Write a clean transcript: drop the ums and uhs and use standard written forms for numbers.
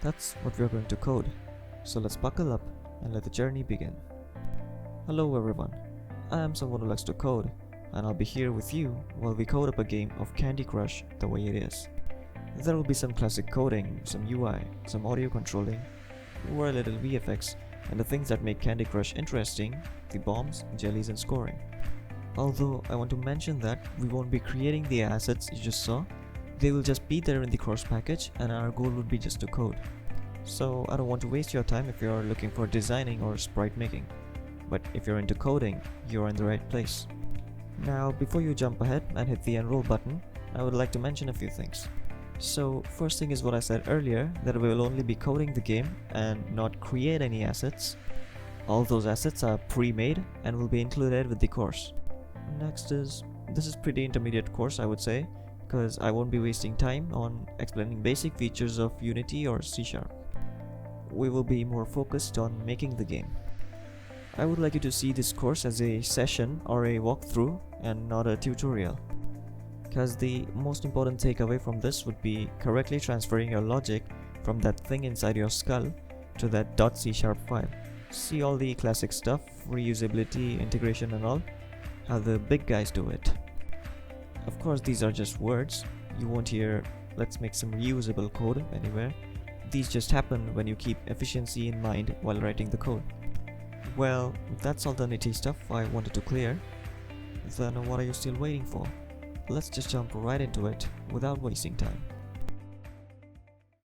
That's what we're going to code. So let's buckle up and let the journey begin. Hello everyone, I am someone who likes to code, and I'll be here with you while we code up a game of Candy Crush the way it is. There will be some classic coding, some UI, some audio controlling, or a little VFX, and the things that make Candy Crush interesting, the bombs, jellies and scoring. Although I want to mention that we won't be creating the assets you just saw, they will just be there in the course package and our goal would be just to code. So I don't want to waste your time if you're looking for designing or sprite making. But if you're into coding, you're in the right place. Now before you jump ahead and hit the enroll button, I would like to mention a few things. So first thing is what I said earlier, that we will only be coding the game and not create any assets. All those assets are pre-made and will be included with the course. Next is, this is pretty intermediate course I would say, because I won't be wasting time on explaining basic features of Unity or C#. We will be more focused on making the game. I would like you to see this course as a session or a walkthrough and not a tutorial, because the most important takeaway from this would be correctly transferring your logic from that thing inside your skull to that .C# file. See all the classic stuff, reusability, integration and all, how the big guys do it. Of course these are just words, you won't hear let's make some reusable code anywhere. These just happen when you keep efficiency in mind while writing the code. Well, that's all the nitty stuff I wanted to clear. Then what are you still waiting for? Let's just jump right into it without wasting time.